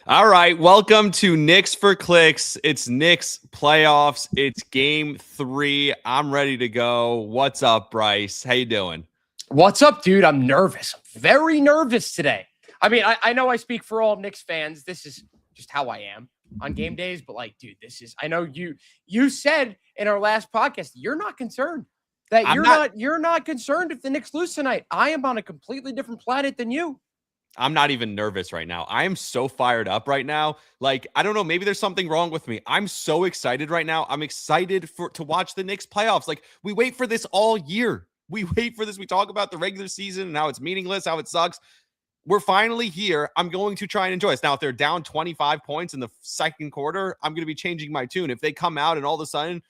All right, welcome to Knicks for Clicks. It's Knicks playoffs. It's game 3. I'm ready to go. What's up, Bryce? How you doing? What's up, dude? I'm nervous. I'm very nervous today. I mean, I know I speak for all Knicks fans. This is just how I am on game days. But like, dude, I know you said in our last podcast, you're not concerned. That you're not concerned if the Knicks lose tonight. I am on a completely different planet than you. I'm not even nervous right now. I am so fired up right now. Like, I don't know, maybe there's something wrong with me. I'm so excited right now. I'm excited to watch the Knicks playoffs. Like, we wait for this all year. We wait for this. We talk about the regular season and how it's meaningless, how it sucks. We're finally here. I'm going to try and enjoy this. Now, if they're down 25 points in the second quarter, I'm going to be changing my tune. If they come out and all of a sudden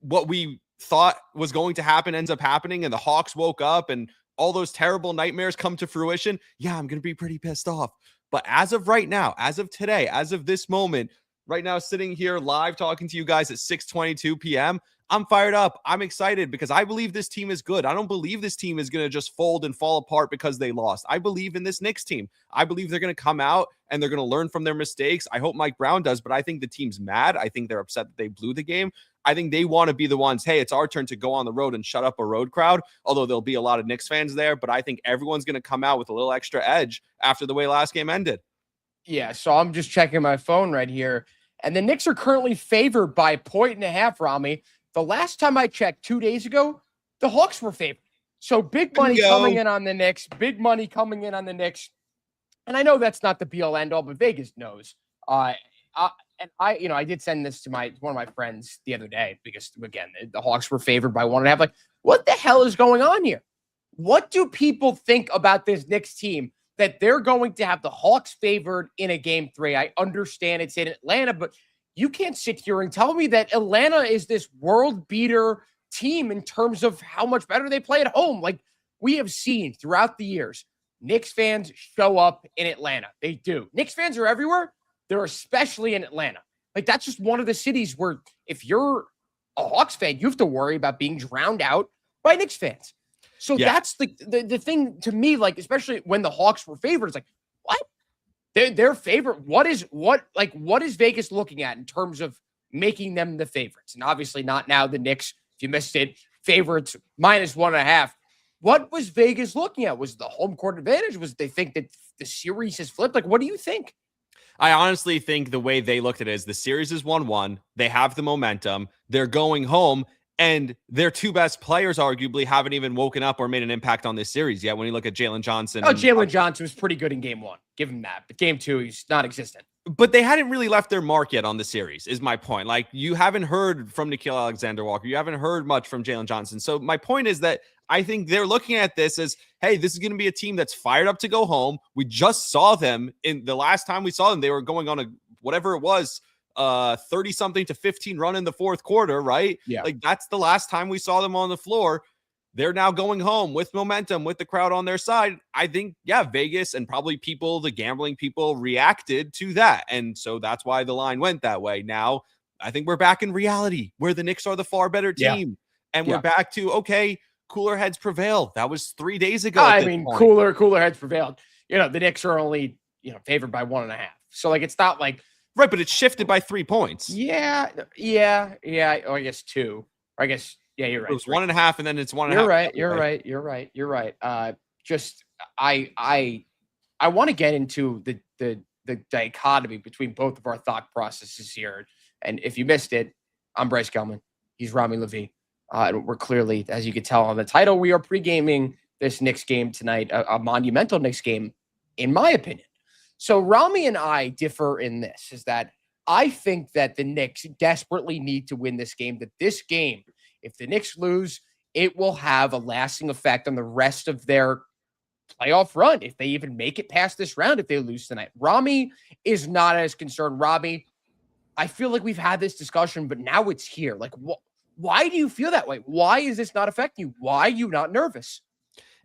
what we thought was going to happen ends up happening and the Hawks woke up and all those terrible nightmares come to fruition, yeah, I'm going to be pretty pissed off. But as of right now, as of today, as of this moment, right now, sitting here live talking to you guys at 6:22 p.m., I'm fired up. I'm excited because I believe this team is good. I don't believe this team is going to just fold and fall apart because they lost. I believe in this Knicks team. I believe they're going to come out and they're going to learn from their mistakes. I hope Mike Brown does, but I think the team's mad. I think they're upset that they blew the game. I think they want to be the ones, hey, it's our turn to go on the road and shut up a road crowd, although there'll be a lot of Knicks fans there. But I think everyone's going to come out with a little extra edge after the way last game ended. Yeah, so I'm just checking my phone right here. And the Knicks are currently favored by 1.5, Rami. The last time I checked 2 days ago, the Hawks were favored. So big money coming in on the Knicks. Big money coming in on the Knicks. And I know that's not the be-all, end-all, but Vegas knows. I did send this to one of my friends the other day because, again, the Hawks were favored by 1.5. Like, what the hell is going on here? What do people think about this Knicks team that they're going to have the Hawks favored in a game 3? I understand it's in Atlanta, but you can't sit here and tell me that Atlanta is this world beater team in terms of how much better they play at home. Like we have seen throughout the years, Knicks fans show up in Atlanta. They do. Knicks fans are everywhere. They're especially in Atlanta. Like that's just one of the cities where if you're a Hawks fan, you have to worry about being drowned out by Knicks fans. So that's the thing to me, like, especially when the Hawks were favored, it's like, what? They're favorite. What is Vegas looking at in terms of making them the favorites? And obviously not now the Knicks, if you missed it, favorites -1.5. What was Vegas looking at? Was the home court advantage? Was they think that the series has flipped? Like, what do you think? I honestly think the way they looked at it is the series is 1-1. They have the momentum. They're going home. And their two best players arguably haven't even woken up or made an impact on this series yet. When you look at Jalen Johnson. Oh, Jalen Johnson was pretty good in game 1. Give him that. But game 2, he's non-existent. But they hadn't really left their mark yet on the series, is my point. Like, you haven't heard from Nickeil Alexander-Walker. You haven't heard much from Jalen Johnson. So my point is that I think they're looking at this as, hey, this is going to be a team that's fired up to go home. We just saw them in the last time we saw them. They were going on a whatever it was, 30-something to 15 run in the fourth quarter, right? Yeah. Like, that's the last time we saw them on the floor. They're now going home with momentum, with the crowd on their side. I think, yeah, Vegas and probably people, the gambling people, reacted to that. And so that's why the line went that way. Now, I think we're back in reality where the Knicks are the far better team. And we're back to, okay, cooler heads prevail. That was 3 days ago. I mean, cooler heads prevailed. You know, the Knicks are only, favored by 1.5. So, like, it's not like, right, but it's shifted by 3 points. Yeah. Oh, I guess 2. Or I guess, yeah, you're right. It was 1.5, and then it's 1.5. You're right. I want to get into the dichotomy between both of our thought processes here. And if you missed it, I'm Bryce Gelman. He's Rami Lavi. And we're clearly, as you can tell on the title, we are pre-gaming this Knicks game tonight, a monumental Knicks game, in my opinion. So Rami and I differ in this, is that I think that the Knicks desperately need to win this game, that this game, if the Knicks lose, it will have a lasting effect on the rest of their playoff run, if they even make it past this round, if they lose tonight. Rami is not as concerned. Rami, I feel like we've had this discussion, but now it's here. Like, why do you feel that way? Why is this not affecting you? Why are you not nervous?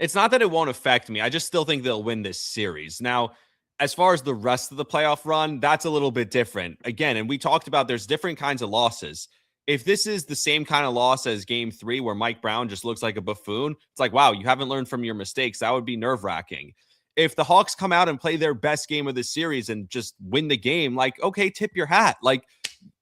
It's not that it won't affect me. I just still think they'll win this series. Now, as far as the rest of the playoff run, that's a little bit different. Again, and we talked about there's different kinds of losses. If this is the same kind of loss as game 3 where Mike Brown just looks like a buffoon, it's like, wow, you haven't learned from your mistakes. That would be nerve-wracking. If the Hawks come out and play their best game of the series and just win the game, like, okay, tip your hat. Like,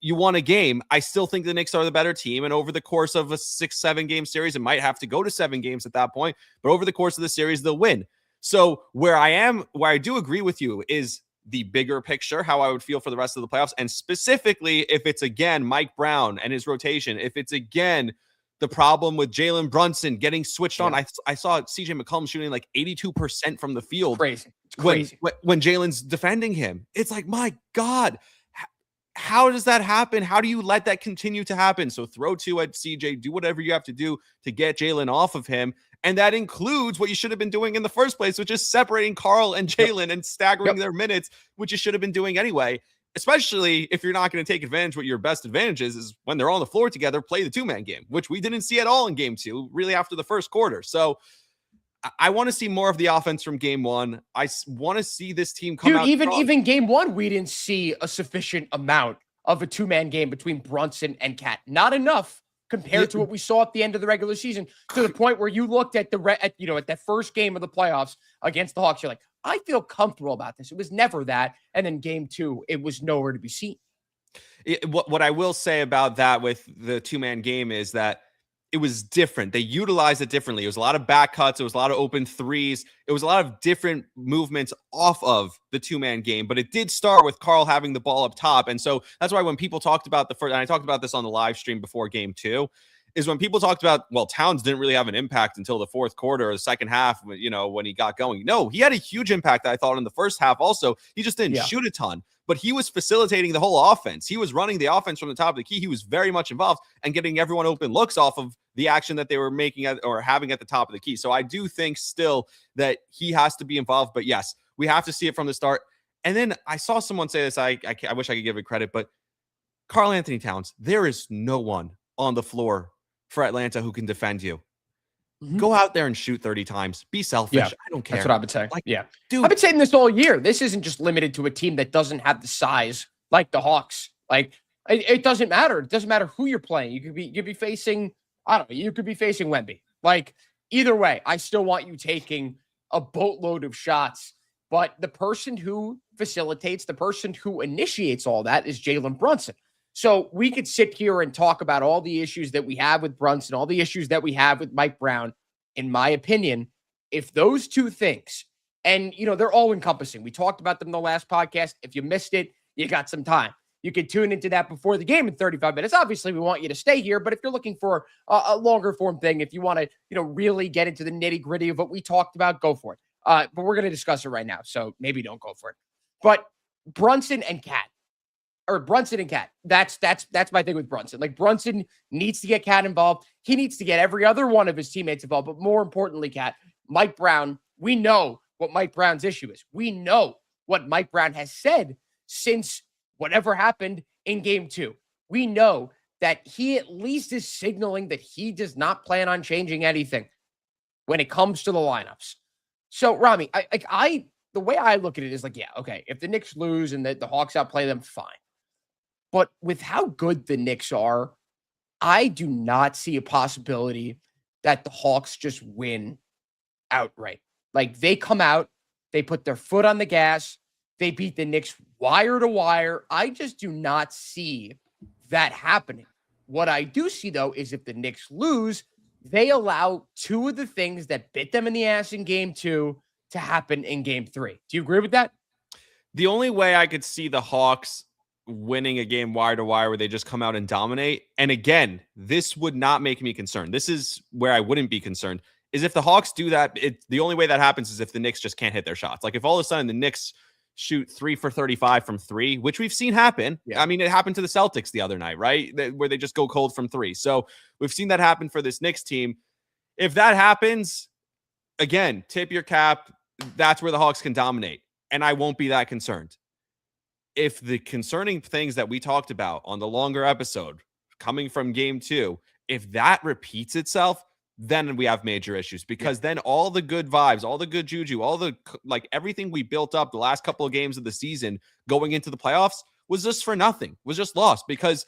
you won a game. I still think the Knicks are the better team. And over the course of a 6-7 game series, it might have to go to 7 games at that point. But over the course of the series, they'll win. So where I do agree with you is the bigger picture, how I would feel for the rest of the playoffs. And specifically, if it's again Mike Brown and his rotation, if it's again the problem with Jalen Brunson getting switched on. I saw CJ McCollum shooting like 82% from the field. Crazy. It's crazy. When Jalen's defending him. It's like, my God, how does that happen? How do you let that continue to happen? So throw 2 at CJ, do whatever you have to do to get Jalen off of him. And that includes what you should have been doing in the first place, which is separating Karl and Jalen and staggering their minutes, which you should have been doing anyway. Especially if you're not going to take advantage, what your best advantage is when they're on the floor together, play the 2-man game, which we didn't see at all in game 2, really after the first quarter. So I want to see more of the offense from game 1. I want to see this team come out. Even game 1, we didn't see a sufficient amount of a 2-man game between Brunson and Cat. Not enough compared to what we saw at the end of the regular season, to the point where you looked at at that first game of the playoffs against the Hawks. You're like, I feel comfortable about this. It was never that. And then game 2, it was nowhere to be seen. What I will say about that with the 2-man game is that it was different. They utilized it differently. It was a lot of back cuts. It was a lot of open threes. It was a lot of different movements off of the 2-man game, but it did start with Karl having the ball up top. And so that's why when people talked about the first, and I talked about this on the live stream before game 2, is when people talked about, well, Towns didn't really have an impact until the fourth quarter or the second half, when he got going. No, he had a huge impact, I thought, in the first half also. He just didn't shoot a ton, but he was facilitating the whole offense. He was running the offense from the top of the key. He was very much involved and getting everyone open looks off of the action that they were making or having at the top of the key. So I do think still that he has to be involved, but yes, we have to see it from the start. And then I saw someone say this, I wish I could give it credit, but Karl Anthony Towns, there is no one on the floor for Atlanta who can defend you. Go out there and shoot 30 times. Be selfish. I don't care. That's what I would say. Dude, I've been saying this all year. This isn't just limited to a team that doesn't have the size like the Hawks. Like, it doesn't matter. It doesn't matter who you're playing. You could be facing, I don't know, you could be facing Wemby. Like, either way, I still want you taking a boatload of shots. But the person who facilitates, the person who initiates all that is Jalen Brunson. So we could sit here and talk about all the issues that we have with Brunson, all the issues that we have with Mike Brown. In my opinion, if those two things, and they're all encompassing. We talked about them in the last podcast. If you missed it, you got some time. You could tune into that before the game in 35 minutes. Obviously, we want you to stay here, but if you're looking for a longer form thing, if you want to, really get into the nitty gritty of what we talked about, go for it. But we're going to discuss it right now, so maybe don't go for it. But Brunson and Cat. That's my thing with Brunson. Like, Brunson needs to get Cat involved. He needs to get every other one of his teammates involved. But more importantly, Cat, Mike Brown, we know what Mike Brown's issue is. We know what Mike Brown has said since whatever happened in game 2. We know that he at least is signaling that he does not plan on changing anything when it comes to the lineups. So, Rami, the way I look at it is like, yeah, okay, if the Knicks lose and the Hawks outplay them, fine. But with how good the Knicks are, I do not see a possibility that the Hawks just win outright. Like, they come out, they put their foot on the gas, they beat the Knicks wire to wire. I just do not see that happening. What I do see, though, is if the Knicks lose, they allow 2 of the things that bit them in the ass in game 2 to happen in game 3. Do you agree with that? The only way I could see the Hawks winning a game wire to wire where they just come out and dominate, and again, this would not make me concerned. This is where I wouldn't be concerned, is if the Hawks do that, the only way that happens is if the Knicks just can't hit their shots. Like, if all of a sudden the Knicks shoot 3 for 35 from 3, which we've seen happen. Yeah. I mean, it happened to the Celtics the other night, right? Where they just go cold from 3. So we've seen that happen for this Knicks team. If that happens, again, tip your cap. That's where the Hawks can dominate. And I won't be that concerned. If the concerning things that we talked about on the longer episode coming from game 2, if that repeats itself, then we have major issues, because then all the good vibes, all the good juju, all the, like, everything we built up the last couple of games of the season going into the playoffs was just for nothing, was just lost, because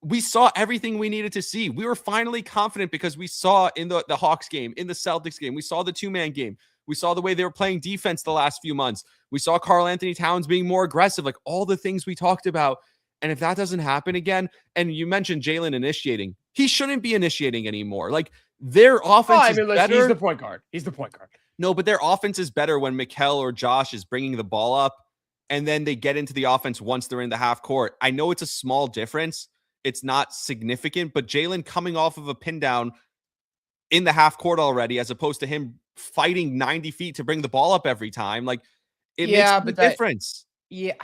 we saw everything we needed to see. We were finally confident because we saw in the Hawks game, in the Celtics game, we saw the 2-man game. We saw the way they were playing defense the last few months. We saw Karl Anthony Towns being more aggressive, like all the things we talked about. And if that doesn't happen again, and you mentioned Jalen initiating, he shouldn't be initiating anymore. Like their offense is better. He's the point guard. No, but their offense is better when Mikal or Josh is bringing the ball up and then they get into the offense once they're in the half court. I know it's a small difference. It's not significant, but Jalen coming off of a pin down in the half court already, as opposed to him fighting 90 feet to bring the ball up every time. Like it makes a difference. Yeah.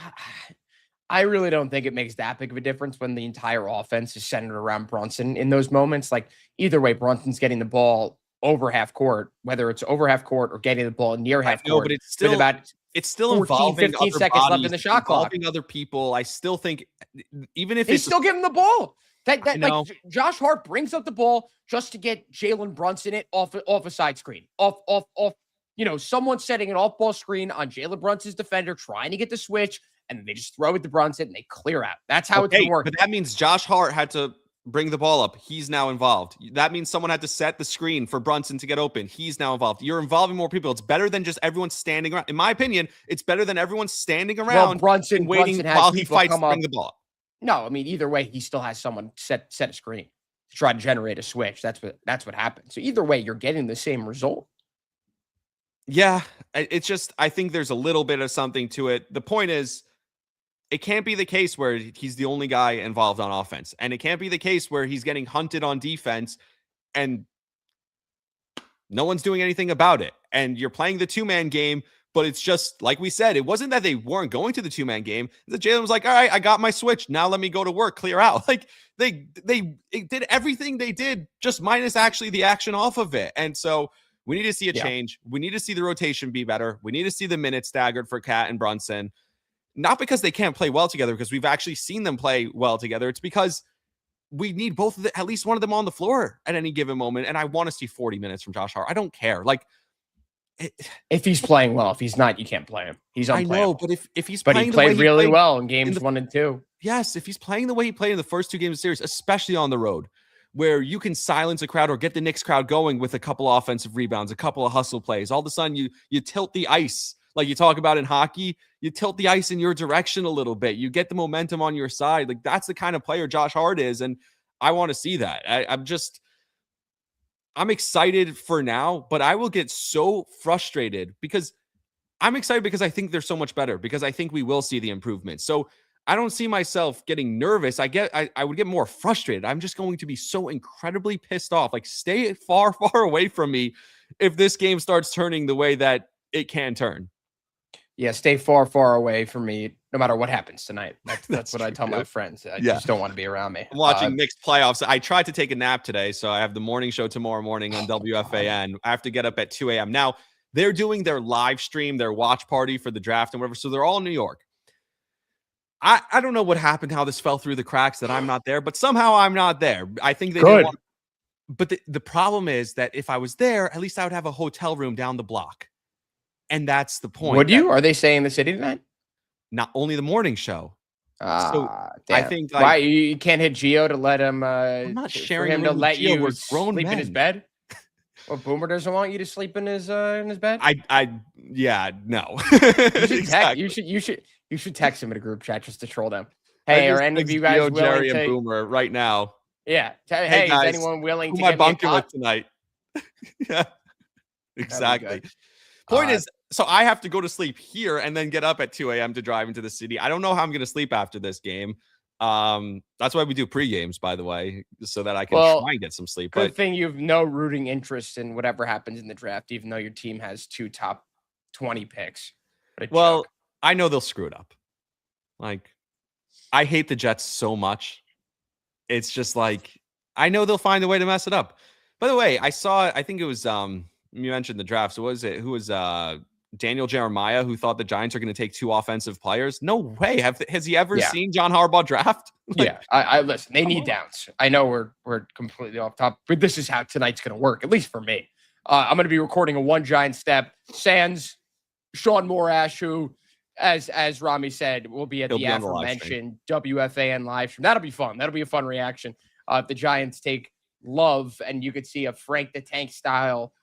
I really don't think it makes that big of a difference when the entire offense is centered around Brunson in those moments. Like either way, Brunson's getting the ball over half court, whether it's over half court or getting the ball near half court. But it's still about 14, involving 15 seconds left in the shot clock. Involving other people. I still think even if he's still giving the ball. Like Josh Hart brings up the ball just to get Jalen Brunson it off a side screen, off. Someone setting an off-ball screen on Jalen Brunson's defender, trying to get the switch, and they just throw it to Brunson and they clear out. That's how it's going to work. But that means Josh Hart had to bring the ball up. He's now involved. That means someone had to set the screen for Brunson to get open. He's now involved. You're involving more people. It's better than just everyone standing around. In my opinion, it's better than everyone standing around Brunson waiting while he fights to bring the ball up. No, I mean, either way, he still has someone set a screen to try to generate a switch. That's what happened. So either way, you're getting the same result. Yeah, it's just, I think there's a little bit of something to it. The point is, it can't be the case where he's the only guy involved on offense. And it can't be the case where he's getting hunted on defense and no one's doing anything about it. And you're playing the two-man game, but it's just, like we said, it wasn't that they weren't going to the two-man game. The Jalen was like, all right, I got my switch. Now let me go to work, clear out. Like they did everything they did, just minus actually the action off of it. And so we need to see a change. We need to see the rotation be better. We need to see the minutes staggered for Cat and Brunson. Not because they can't play well together, because we've actually seen them play well together. It's because we need both of at least one of them on the floor at any given moment. And I want to see 40 minutes from Josh Hart. I don't care. Like if he's playing well, if he's not, you can't play him. He's unplayable. I know, but if he's playing he played really well in games 1 and 2. Yes, if he's playing the way he played in the first 2 games of the series, especially on the road, where you can silence a crowd or get the Knicks crowd going with a couple offensive rebounds, a couple of hustle plays. All of a sudden, you tilt the ice. Like you talk about in hockey, you tilt the ice in your direction a little bit. You get the momentum on your side. Like that's the kind of player Josh Hart is. And I want to see that. I'm excited for now, but I will get so frustrated because I'm excited because I think they're so much better, because I think we will see the improvement. So I don't see myself getting nervous. I would get more frustrated. I'm just going to be so incredibly pissed off. Like stay far, far away from me if this game starts turning the way that it can turn. Yeah, stay far, far away from me, no matter what happens tonight. That's what I tell my friends. I just don't want to be around me. I'm watching Knicks playoffs. I tried to take a nap today, so I have the morning show tomorrow morning on WFAN. I have to get up at 2 a.m. Now, they're doing their live stream, their watch party for the draft and whatever, so they're all in New York. I don't know what happened, how this fell through the cracks that I'm not there, but somehow I'm not there. I think they didn't want. But the problem is that if I was there, at least I would have a hotel room down the block. And that's the point. Would you? Are they staying in the city tonight? Not only the morning show. So I think why you can't hit Gio to let him. I'm not sharing him to let Gio. you We're sleep men. In his bed. Well, Boomer doesn't want you to sleep in his bed. No. You should text him in a group chat just to troll them. Hey, are any of you guys willing Jerry to? And Boomer right now. Yeah. Hey, guys, is anyone willing to get bunking with tonight? Yeah. Exactly. Point is, so I have to go to sleep here and then get up at 2 a.m. to drive into the city. I don't know how I'm going to sleep after this game. That's why we do pre-games, by the way, so that I can try and get some sleep. Good thing you have no rooting interest in whatever happens in the draft, even though your team has 2 top 20 picks. Well, I know they'll screw it up. Like, I hate the Jets so much. It's just like, I know they'll find a way to mess it up. By the way, I think it was, you mentioned the draft. So what was it? Who was Daniel Jeremiah, who thought the Giants are going to take 2 offensive players? No way. Has he ever seen John Harbaugh draft? I listen. They need downs. I know we're completely off top, but this is how tonight's going to work. At least for me. I'm going to be recording a One Giant Step. Sans Sean Morash, who, as Rami said, will be at the aforementioned WFAN live stream. That'll be fun. That'll be a fun reaction. If the Giants take Love, and you could see a Frank the Tank style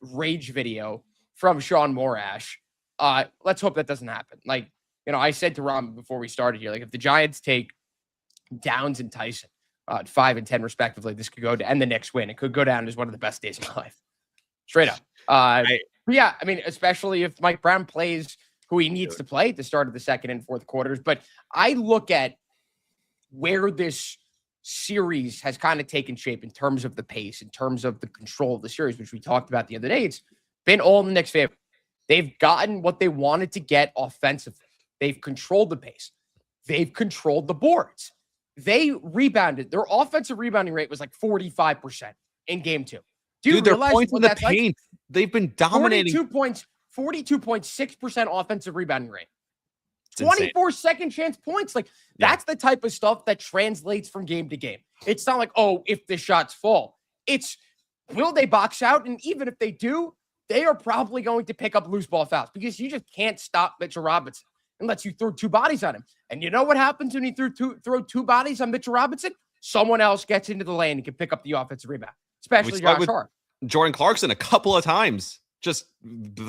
rage video from Sean Morash. Let's hope that doesn't happen. Like, I said to Rami before we started here, like if the Giants take Downs and Tyson, 5 and 10 respectively, this could go to end the Knicks win. It could go down as one of the best days of my life. Straight up. Yeah, I mean, especially if Mike Brown plays who he needs to play at the start of the second and fourth quarters. But I look at where this series has kind of taken shape in terms of the pace, in terms of the control of the series, which we talked about the other day. It's been all in the Knicks' favor. They've gotten what they wanted to get offensively. They've controlled the pace. They've controlled the boards. They rebounded. Their offensive rebounding rate was like 45% in game 2. Do you realize points what in the that's paint? like? They've been dominating. 42.6% offensive rebounding rate. It's insane. 24 second chance points. Like, that's the type of stuff that translates from game to game. It's not like, oh, if the shots fall. It's, will they box out? And even if they do, they are probably going to pick up loose ball fouls because you just can't stop Mitchell Robinson unless you throw 2 bodies on him. And you know what happens when you throw 2 bodies on Mitchell Robinson? Someone else gets into the lane and can pick up the offensive rebound, especially Josh Hart. Jordan Clarkson a couple of times, just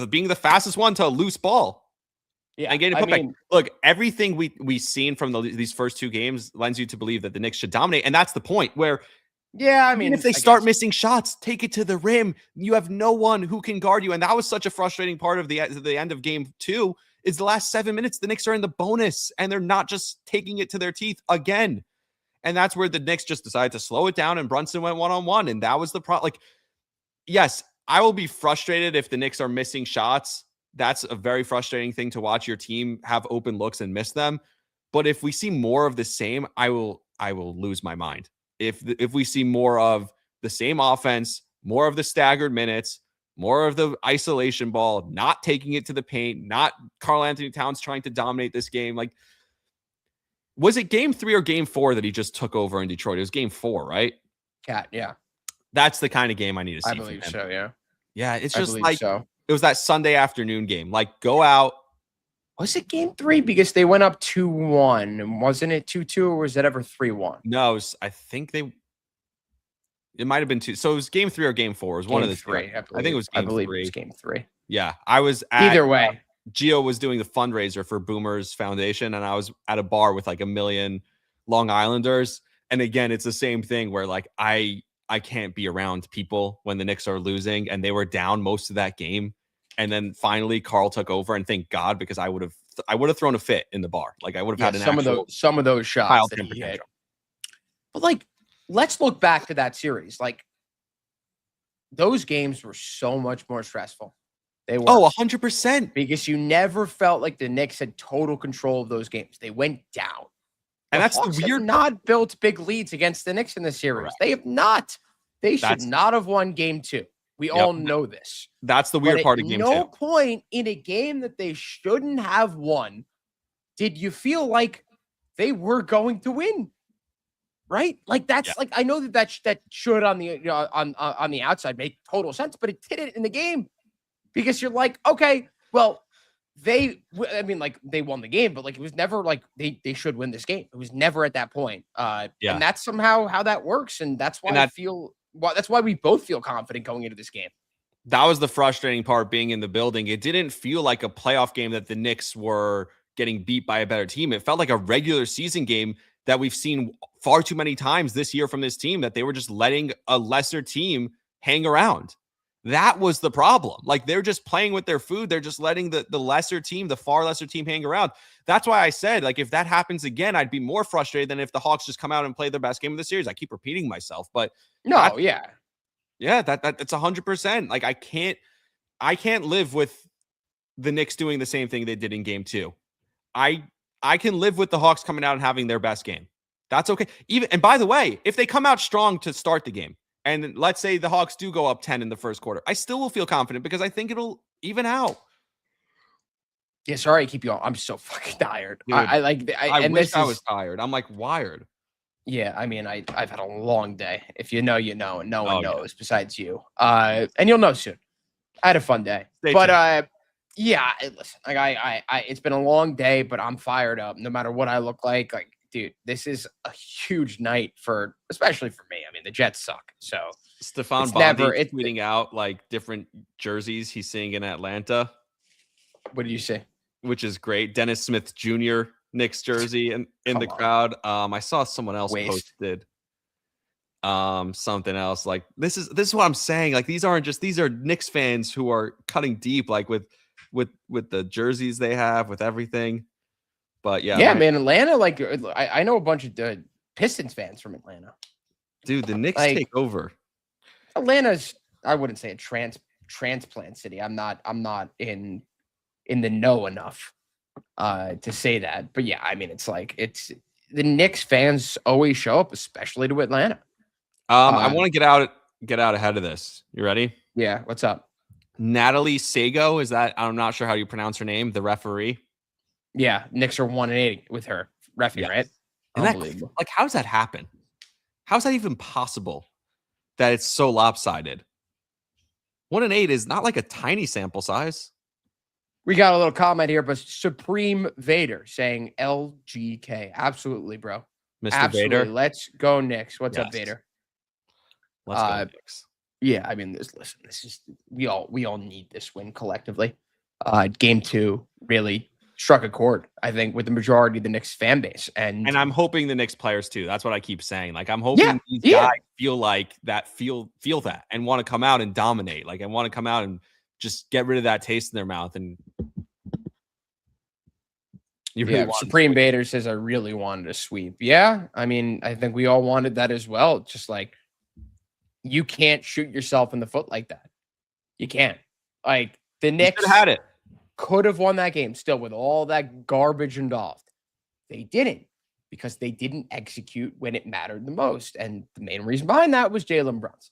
being the fastest one to a loose ball. Yeah, and getting put back. Look, everything we've seen from these first 2 games lends you to believe that the Knicks should dominate, and that's the point. Where, I mean, if they start missing shots, take it to the rim. You have no one who can guard you, and that was such a frustrating part of the end of game 2. Is the last 7 minutes the Knicks are in the bonus, and they're not just taking it to their teeth again, and that's where the Knicks just decided to slow it down, and Brunson went 1-on-1, and that was the problem. Like, yes, I will be frustrated if the Knicks are missing shots. That's a very frustrating thing to watch your team have open looks and miss them. But if we see more of the same, I will lose my mind. If we see more of the same offense, more of the staggered minutes, more of the isolation ball, not taking it to the paint, not Karl Anthony Towns trying to dominate this game. Like, was it game 3 or game 4 that he just took over in Detroit? It was game 4, right? Yeah. That's the kind of game I need to see. I believe so, yeah. Yeah, it's just like so. It was that Sunday afternoon game. Like, go out. Was it game 3? Because they went up 2-1. And wasn't it 2-2 or was it ever 3-1? No, I think it might have been 2. So it was game 3 or game 4. It was one of the 3. I think it was game 3. It was game 3. Yeah, I was at, either way. Gio was doing the fundraiser for Boomers Foundation, and I was at a bar with like 1 million Long Islanders. And again, it's the same thing where like I can't be around people when the Knicks are losing, and they were down most of that game. And then finally Karl took over, and thank God, because I would have thrown a fit in the bar. Like, I would have had some of those shots that he hit. But like, let's look back to that series. Like, those games were so much more stressful. They were 100%. Because you never felt like the Knicks had total control of those games. They went down. And that's the weird. Not built big leads against the Knicks in this series. Right. They have not. They should not have won game 2. We all know this. That's the weird part of game 2. At no point in a game that they shouldn't have won did you feel like they were going to win. Right? Like, that's like, I know that should on the on the outside make total sense, but it didn't in the game, because you're like, okay, well, they won the game, but like, it was never like they should win this game. It was never at that point. And that's somehow how that works, and that's why that's why we both feel confident going into this game. That was the frustrating part, being in the building. It didn't feel like a playoff game that the Knicks were getting beat by a better team. It felt like a regular season game that we've seen far too many times this year from this team, that they were just letting a lesser team hang around. That was the problem. Like, they're just playing with their food. They're just letting the lesser team, the far lesser team, hang around. That's why I said, like, if that happens again, I'd be more frustrated than if the Hawks just come out and play their best game of the series. I keep repeating myself, but that's 100%. Like, I can't live with the Knicks doing the same thing they did in game 2. I can live with the Hawks coming out and having their best game. That's okay. And by the way, if they come out strong to start the game, and let's say the Hawks do go up 10 in the first quarter, I still will feel confident, because I think it'll even out. Yeah, sorry, I keep you on. I'm so fucking tired. Dude, I wish I was tired. I'm like wired. Yeah, I mean, I've had a long day. If you know, you know, and no one knows besides you. And you'll know soon. I had a fun day. Listen, like, I it's been a long day, but I'm fired up no matter what I look like. Like, dude, this is a huge night especially for me. I mean, the Jets suck. So Stefan it's Bondi tweeting out like different jerseys he's seeing in Atlanta. What do you say? Which is great. Dennis Smith Jr. Knicks jersey in the crowd. I saw someone else posted something else. Like this is what I'm saying. Like these are Knicks fans who are cutting deep, like with the jerseys they have, with everything. But yeah, man, Atlanta. Like I know a bunch of Pistons fans from Atlanta. Dude, the Knicks take over. Atlanta's, I wouldn't say a transplant city. I'm not in the know enough to say that. But yeah, I mean, it's the Knicks fans always show up, especially to Atlanta. I want to get out ahead of this. You ready? Yeah. What's up? Natalie Sago, I'm not sure how you pronounce her name, the referee. Yeah, Knicks are 1-8 with her referee, right? Unbelievable. How does that happen? How's that even possible that it's so lopsided? 1-8 is not like a tiny sample size. We got a little comment here, but Supreme Vader saying LGK. Absolutely, bro. Mr. Absolutely. Vader. Let's go Knicks. What's up, Vader? Let's go Knicks. Yeah, I mean, this is we all need this win collectively. Game 2 really struck a chord, I think, with the majority of the Knicks fan base. And I'm hoping the Knicks players too. That's what I keep saying. Like I'm hoping these guys feel that and want to come out and dominate. Like I want to come out and just get rid of that taste in their mouth. And Supreme Vader says I really wanted a sweep. Yeah, I mean, I think we all wanted that as well. Just like you can't shoot yourself in the foot like that. You can't. Like the Knicks had it. Could have won that game still with all that garbage involved. They didn't because they didn't execute when it mattered the most. And the main reason behind that was Jalen Brunson.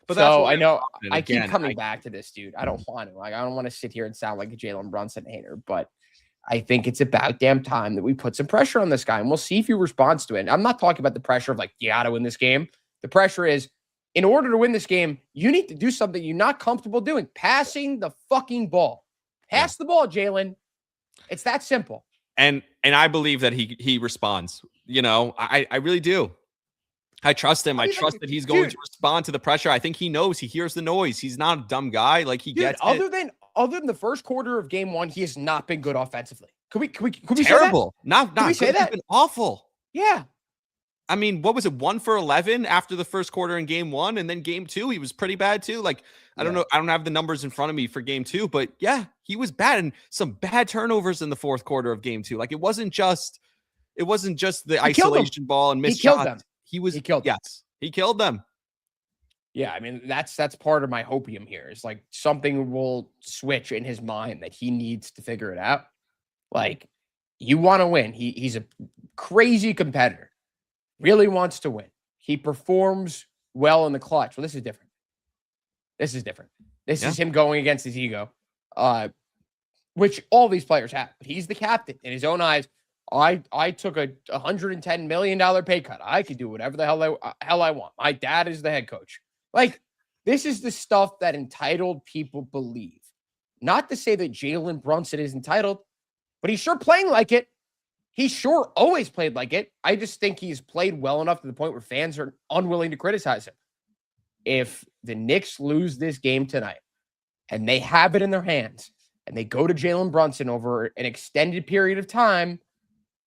But so I know I keep coming back to this, dude. I don't want to. I don't want to sit here and sound like a Jalen Brunson hater, but I think it's about damn time that we put some pressure on this guy, and we'll see if he responds to it. And I'm not talking about the pressure of you got to win this game. The pressure is, in order to win this game, you need to do something you're not comfortable doing, passing the fucking ball. Pass the ball, Jalen. It's that simple. And I believe that he responds. I really do. I trust him. I trust that he's going to respond to the pressure. I think he knows. He hears the noise. He's not a dumb guy. Like he gets it. Other than the first quarter of game 1, he has not been good offensively. Could we terrible? Say that? Not good. He's been awful. Yeah. I mean, what was it? 1 for 11 after the first quarter in game 1, and then game 2, he was pretty bad too. Like, I don't know. I don't have the numbers in front of me for game 2, but yeah, he was bad, and some bad turnovers in the fourth quarter of game 2. Like, it wasn't just the isolation ball and missed shots. He killed them. He killed them. Yeah, I mean, that's part of my hopium here is something will switch in his mind that he needs to figure it out. Like, you want to win. He's a crazy competitor. Really wants to win. He performs well in the clutch. Well, this is different. This is him going against his ego, which all these players have. But he's the captain. In his own eyes, I took a $110 million pay cut. I could do whatever the hell I want. My dad is the head coach. This is the stuff that entitled people believe. Not to say that Jalen Brunson is entitled, but he's sure playing like it. He sure always played like it. I just think he's played well enough to the point where fans are unwilling to criticize him. If the Knicks lose this game tonight and they have it in their hands and they go to Jalen Brunson over an extended period of time,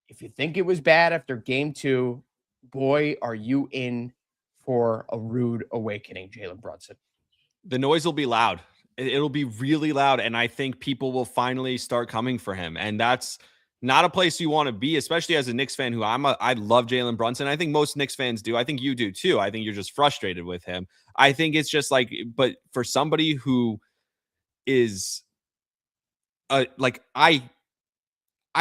if you think it was bad after game 2, boy, are you in for a rude awakening, Jalen Brunson. The noise will be loud. It'll be really loud. And I think people will finally start coming for him. And that's not a place you want to be, especially as a Knicks fan who I love Jalen Brunson. I think most Knicks fans do. I think you do too. I think you're just frustrated with him. I think it's just but for somebody who is I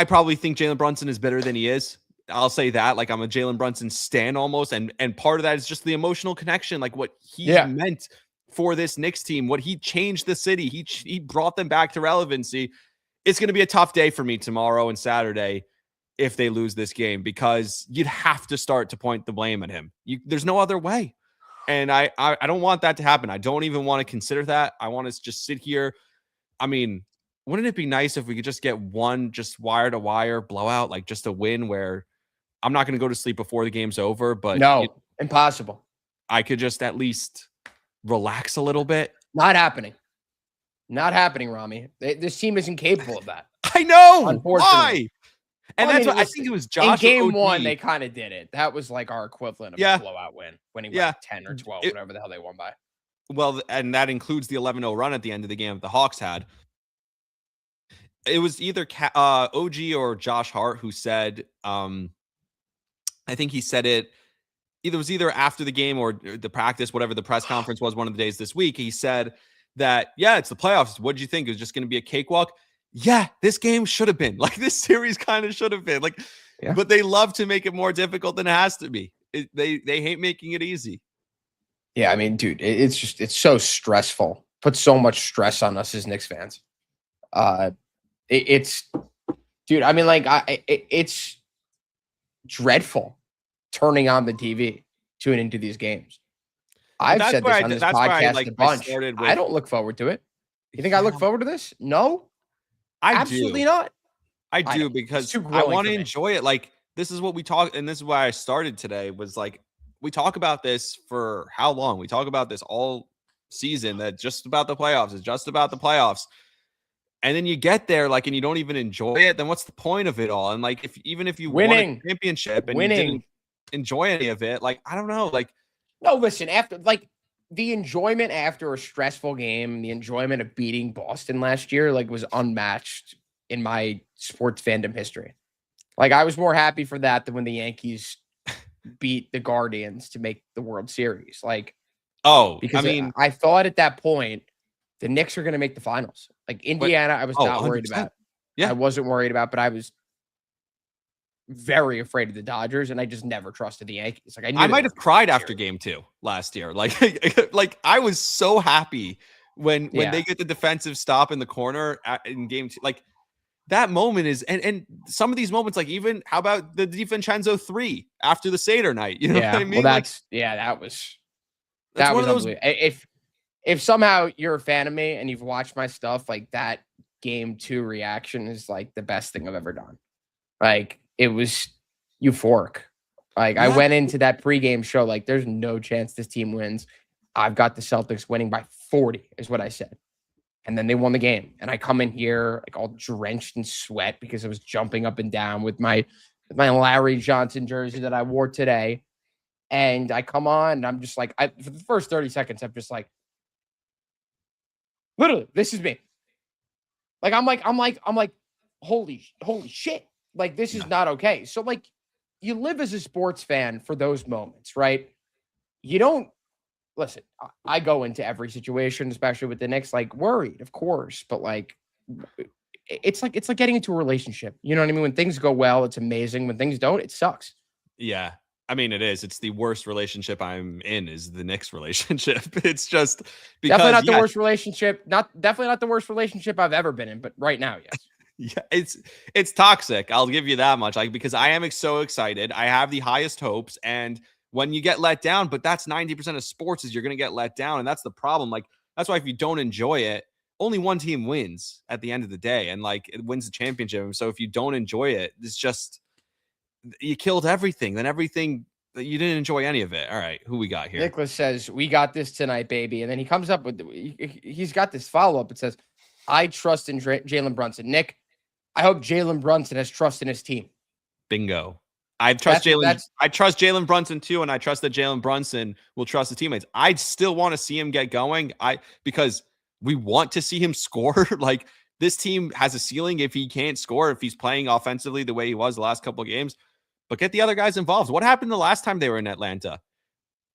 probably think Jalen Brunson is better than he is. I'll say that. I'm a Jalen Brunson stan almost. And part of that is just the emotional connection, what he meant for this Knicks team, what he changed the city. He brought them back to relevancy. It's going to be a tough day for me tomorrow and Saturday if they lose this game, because you'd have to start to point the blame at him. There's no other way. And I don't want that to happen. I don't even want to consider that. I want to just sit here. I mean, wouldn't it be nice if we could just get one just wire to wire blowout, just a win where I'm not going to go to sleep before the game's over, but no, impossible. I could just at least relax a little bit. Not happening. Not happening, Rami. This team isn't capable of that. I know. Unfortunately. Why? And Well, that's what I listen, think it was Josh. In game OG. 1, they kind of did it. That was like our equivalent of a blowout win, winning by 10 or 12, whatever the hell they won by. Well, and that includes the 11-0 run at the end of the game that the Hawks had. It was either OG or Josh Hart who said, I think he said it, it was either after the game or the practice, whatever the press conference was one of the days this week. He said that, yeah, it's the playoffs. What did you think? It was just going to be a cakewalk? Yeah, this game should have been. Like, this series kind of should have been. Like, but they love to make it more difficult than it has to be. They hate making it easy. Yeah, I mean, dude, it's so stressful. Puts so much stress on us as Knicks fans. Dude, I mean, like, it's dreadful turning on the TV, tuning into these games. I've said this on this podcast a bunch. I don't look forward to it. You think I look forward to this? No, absolutely not. I do because I want to enjoy it. Like, this is what we talk, and this is why I started today, was like, we talk about this for how long? We talk about this all season, that just about the playoffs is just about the playoffs. And then you get there, like, and you don't even enjoy it, then what's the point of it all? And like, even if you won a championship and you didn't enjoy any of it, like, I don't know, like, no, listen, after, like, the enjoyment after a stressful game, the enjoyment of beating Boston last year, like, was unmatched in my sports fandom history. Like, I was more happy for that than when the Yankees beat the Guardians to make the World Series. Like, because I mean, I thought at that point the Knicks are going to make the finals. Like, Indiana, I was not worried about. Yeah, I wasn't worried about, but I was very afraid of the Dodgers, and I just never trusted the Yankees. Like, I might have cried after game 2 last year. Like I was so happy when they get the defensive stop in the corner in game 2. Like, that moment is, and some of these moments, like, even how about the DiVincenzo 3 after the Seder night? You know what I mean? Well, that was unbelievable. If somehow you're a fan of me and you've watched my stuff, like, that game 2 reaction is like the best thing I've ever done. Like, it was euphoric. Like, I went into that pregame show like, there's no chance this team wins. I've got the Celtics winning by 40 is what I said. And then they won the game. And I come in here like all drenched in sweat because I was jumping up and down with my Larry Johnson jersey that I wore today. And I come on and I'm just like, for the first 30 seconds, I'm just like, literally, this is me. Like, I'm like, holy shit. Like, this is not okay. So, like, you live as a sports fan for those moments, right? You don't listen. I go into every situation, especially with the Knicks, like, worried, of course, but like, it's like getting into a relationship. You know what I mean? When things go well, it's amazing. When things don't, it sucks. Yeah. I mean, it is. It's the worst relationship I'm in, is the Knicks relationship. It's just because definitely not the worst relationship. Definitely not the worst relationship I've ever been in, but right now, yes. Yeah, it's toxic. I'll give you that much. Like, because I am so excited. I have the highest hopes, and when you get let down, but that's 90% of sports, is you're going to get let down, and that's the problem. Like, that's why if you don't enjoy it, only one team wins at the end of the day, and like, it wins the championship. And so if you don't enjoy it, it's just, you killed everything. Then everything, you didn't enjoy any of it. All right, who we got here? Nicholas says, "We got this tonight, baby," and then he comes up with he's got this follow up. It says, "I trust in Jalen Brunson." Nick, I hope Jalen Brunson has trust in his team. Bingo. I trust Jalen. I trust Jalen Brunson too, and I trust that Jalen Brunson will trust the teammates. I still want to see him get going. Because we want to see him score. Like, this team has a ceiling if he can't score, if he's playing offensively the way he was the last couple of games. But get the other guys involved. What happened the last time they were in Atlanta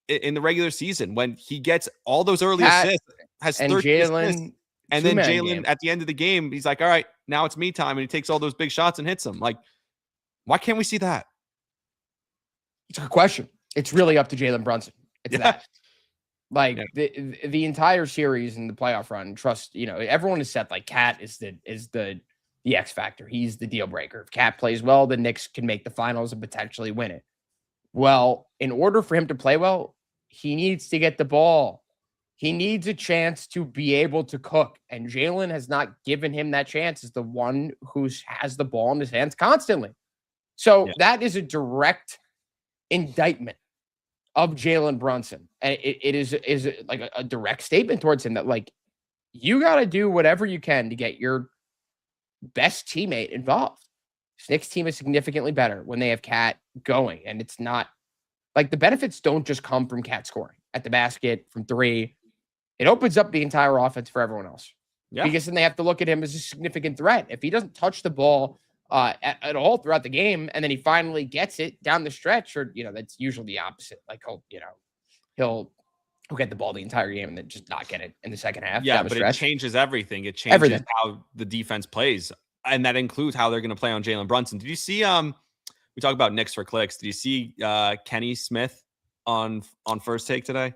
in the regular season when he gets all those early assists, has 30 assists, and then Jalen at the end of the game, he's like, all right, now it's me time. And he takes all those big shots and hits them. Like, why can't we see that? It's a question. It's really up to Jalen Brunson. It's that. Like, the entire series in the playoff run, trust, everyone has said, like, Cat is the X factor. He's the deal breaker. If Cat plays well, the Knicks can make the finals and potentially win it. Well, in order for him to play well, he needs to get the ball. He needs a chance to be able to cook. And Jalen has not given him that chance as the one who has the ball in his hands constantly. So that is a direct indictment of Jalen Brunson. And it is like a direct statement towards him that, like, you got to do whatever you can to get your best teammate involved. This Knicks team is significantly better when they have Cat going. And it's not like the benefits don't just come from Cat scoring at the basket from three. It opens up the entire offense for everyone else. Yeah. Because then they have to look at him as a significant threat. If he doesn't touch the ball at all throughout the game, and then he finally gets it down the stretch, or, that's usually the opposite. Like he'll get the ball the entire game and then just not get it in the second half. Yeah, but it changes everything. It changes how the defense plays. And that includes how they're going to play on Jalen Brunson. Did you see, we talk about Knicks for clicks. Did you see Kenny Smith on First Take today?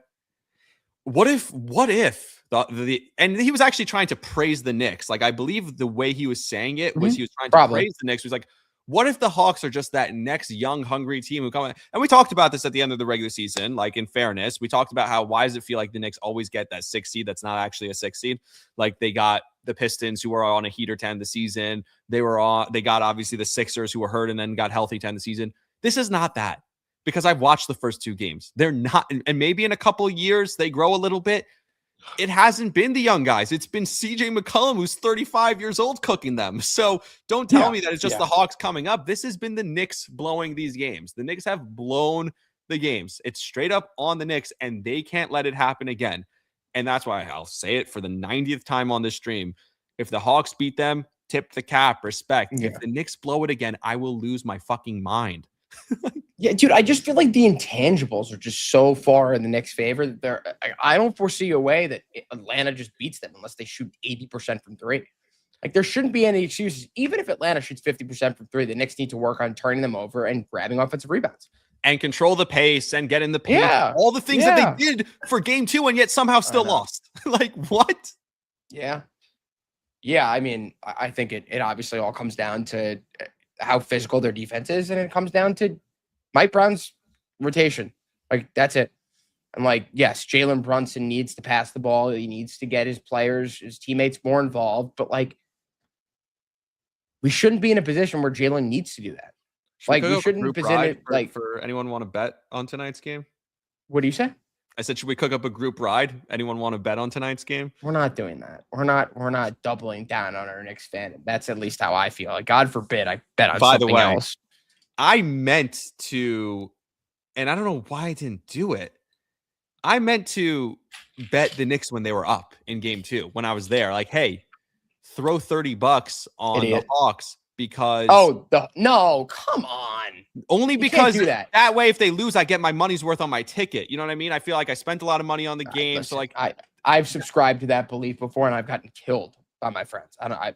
What if and he was actually trying to praise the Knicks. Like, I believe the way he was saying it was he was trying to praise the Knicks. He was like, what if the Hawks are just that next young, hungry team who come in? And we talked about this at the end of the regular season. Like, in fairness, we talked about how, why does it feel like the Knicks always get that 6 seed that's not actually a 6 seed? Like, they got the Pistons, who were on a heater to end the season. They got obviously the Sixers, who were hurt and then got healthy to end the season. This is not that, because I've watched the first 2 games. They're not, and maybe in a couple of years they grow a little bit. It hasn't been the young guys. It's been CJ McCollum, who's 35 years old, cooking them. So don't tell me that it's just the Hawks coming up. This has been the Knicks blowing these games. The Knicks have blown the games. It's straight up on the Knicks, and they can't let it happen again. And that's why I'll say it for the 90th time on this stream. If the Hawks beat them, tip the cap, respect. Yeah. If the Knicks blow it again, I will lose my fucking mind. Yeah, dude, I just feel like the intangibles are just so far in the Knicks' favor that I don't foresee a way that Atlanta just beats them unless they shoot 80% from three. Like, there shouldn't be any excuses. Even if Atlanta shoots 50% from three, the Knicks need to work on turning them over and grabbing offensive rebounds. And control the pace and get in the paint. Yeah. All the things that they did for game 2 and yet somehow still lost. Like, what? Yeah. Yeah, I mean, I think it obviously all comes down to how physical their defense is, and it comes down to Mike Brown's rotation. Like, that's it. And, like, yes, Jalen Brunson needs to pass the ball. He needs to get his teammates more involved. But, like, we shouldn't be in a position where Jalen needs to do that. We shouldn't present it like for anyone want to bet on tonight's game. What do you say? I said, should we cook up a group ride? Anyone want to bet on tonight's game? We're not doing that. We're not doubling down on our Knicks fandom. That's at least how I feel. Like, God forbid I bet on something else. I meant to, and I don't know why I didn't do it. I meant to bet the Knicks when they were up in game 2, when I was there. Like, hey, throw $30 on the Hawks because. No, come on. Only because that way, if they lose, I get my money's worth on my ticket. You know what I mean? I feel like I spent a lot of money on the game. Listen, so, like, I've subscribed to that belief before, and I've gotten killed by my friends. I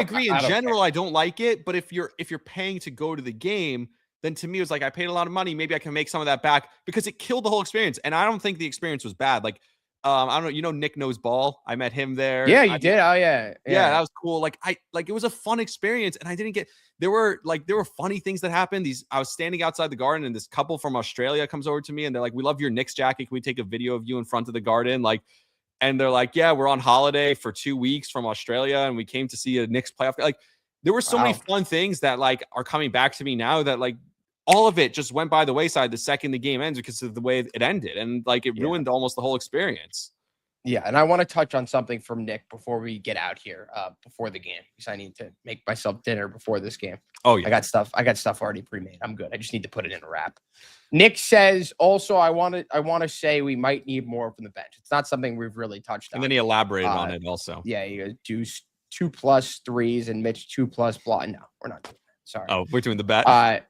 agree. In general, I don't like it. But if you're paying to go to the game, then to me, it was like, I paid a lot of money. Maybe I can make some of that back, because it killed the whole experience. And I don't think the experience was bad. Like, I don't know, Nick Knows Ball. I met him there. Yeah, you did. Oh yeah. Yeah, that was cool. Like, it was a fun experience, and I didn't get. There were funny things that happened. I was standing outside the garden, and this couple from Australia comes over to me, and they're like, "We love your Knicks jacket. Can we take a video of you in front of the garden?" Like, and they're like, "Yeah, we're on holiday for 2 weeks from Australia, and we came to see a Knicks playoff." Like, there were so many fun things that, like, are coming back to me now that, like, all of it just went by the wayside the second the game ends because of the way it ended, and, like, it ruined almost the whole experience. Yeah, and I want to touch on something from Nick before we get out here, before the game, because I need to make myself dinner before this game. Oh yeah, I got stuff already pre-made. I'm good. I just need to put it in a wrap. Nick says also, I want to say we might need more from the bench. It's not something we've really touched on. And then he elaborated on it also. Yeah, he goes, Deuce 2+ threes and Mitch 2+ blah. No, we're not doing that. Sorry. Oh, we're doing the bet.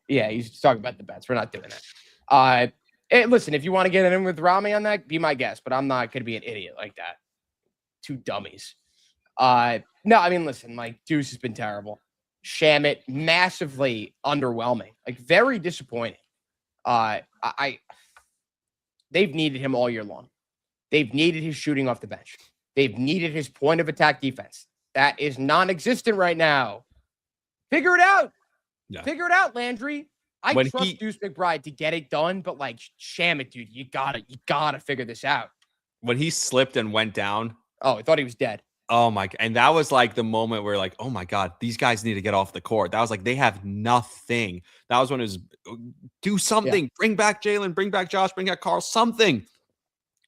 Yeah, he's talking about the bets. We're not doing that. Hey, listen, if you want to get in with Rami on that, be my guest, but I'm not going to be an idiot like that. 2 dummies. No, I mean, listen, like, Deuce has been terrible. Shamit, massively underwhelming, like, very disappointing. They've needed him all year long. They've needed his shooting off the bench. They've needed his point of attack defense. That is non-existent right now. Figure it out. Yeah. Figure it out, Landry. I trust Deuce McBride to get it done, but, like, Shamit, dude, you gotta figure this out. When he slipped and went down. Oh, I thought he was dead. Oh my, and that was like the moment where like, oh my God, these guys need to get off the court. That was like, they have nothing. That was when it was do something, bring back Jalen, bring back Josh, bring back Carl, something.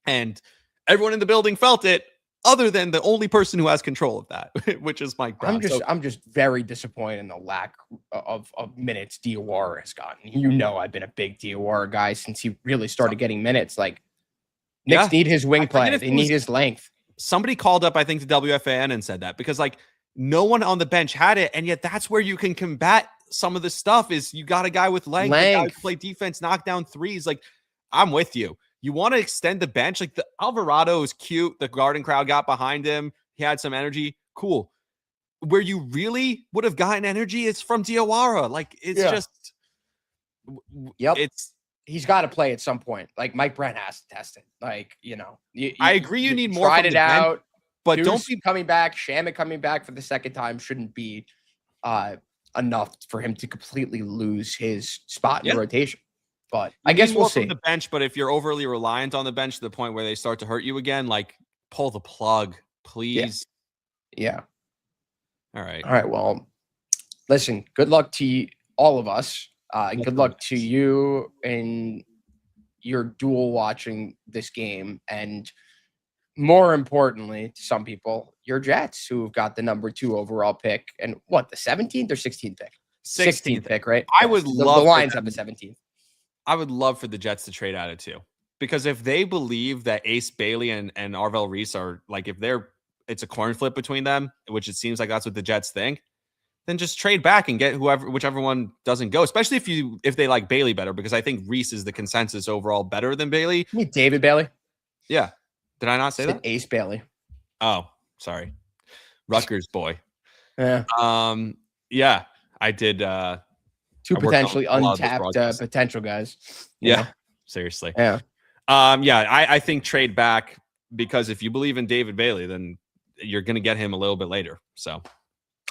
And everyone in the building felt it, other than the only person who has control of that, which is Mike Brown. I'm just very disappointed in the lack of minutes Diawara has gotten. You know, I've been a big Diawara guy since he really started getting minutes. Like, Knicks need his wing play. They need his length. Somebody called up, I think, the WFAN and said that because like no one on the bench had it. And yet that's where you can combat some of the stuff is you got a guy with length. A guy who play defense, knock down threes. Like, I'm with you. You want to extend the bench. Like the Alvarado is cute. The Garden crowd got behind him. He had some energy. Cool. Where you really would have gotten energy is from Diawara. Like it's just, He's got to play at some point. Like Mike Brown has to test it. Like, you know, I agree. You need more. Tried it out, but Deuce don't be coming back. Shamit coming back for the second time shouldn't be enough for him to completely lose his spot in the rotation. But I guess we'll see. From the bench, but if you're overly reliant on the bench to the point where they start to hurt you again, like pull the plug, please. Yeah. All right. All right. Well, listen. Good luck to all of us. Good luck to you and your dual watching this game. And more importantly, to some people, your Jets, who've got the number 2 overall pick. And what, the 17th or 16th pick? 16th pick, right? I would love the Lions have the 17th. I would love for the Jets to trade out of 2. Because if they believe that Ace Bailey and Arvel Reese are like, if it's a coin flip between them, which it seems like that's what the Jets think, then just trade back and get whichever one doesn't go, especially if they like Bailey better, because I think Reese is the consensus overall better than Bailey. You mean David Bailey? Yeah. Did I not say that? Ace Bailey. Oh, sorry. Rutgers boy. Yeah. Yeah, I did. 2 potentially untapped potential guys. Yeah. Seriously. Yeah. I think trade back because if you believe in David Bailey, then you're going to get him a little bit later. So.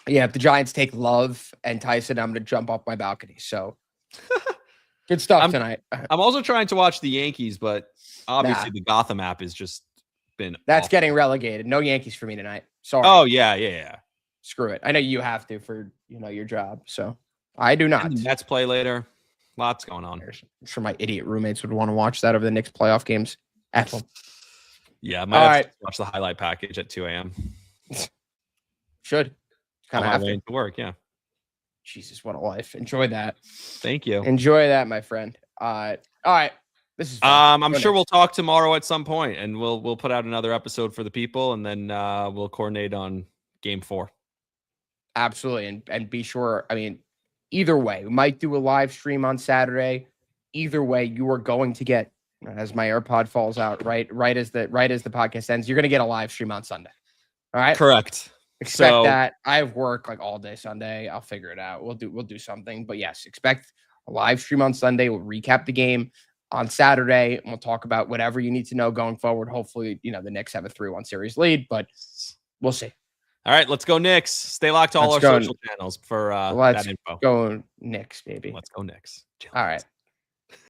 Yeah, if the Giants take Love and Tyson, I'm going to jump off my balcony. So, good stuff tonight. I'm also trying to watch the Yankees, but obviously the Gotham app has just been That's awful. Getting relegated. No Yankees for me tonight. Sorry. Oh, yeah. Screw it. I know you have to for, your job. So, I do not. And the Mets play later. Lots going on. I'm sure my idiot roommates would want to watch that over the Knicks playoff games at home. Yeah, I might have to watch the highlight package at 2 a.m. Should. Kind of have to work, yeah. Jesus, what a life! Enjoy that. Thank you. Enjoy that, my friend. All right. This is fun. I'm sure we'll talk tomorrow at some point, and we'll put out another episode for the people, and then we'll coordinate on Game 4. Absolutely, and be sure. I mean, either way, we might do a live stream on Saturday. Either way, you are going to get, as my AirPod falls out, right as the podcast ends, you're going to get a live stream on Sunday. All right. Correct. Expect that. I have work like all day Sunday. I'll figure it out. We'll do something. But yes, expect a live stream on Sunday. We'll recap the game on Saturday, and we'll talk about whatever you need to know going forward. Hopefully, the Knicks have a 3-1 series lead, but we'll see. All right, let's go Knicks. Stay locked to all our social channels for that info. Let's go Knicks, baby. Let's go Knicks. All right.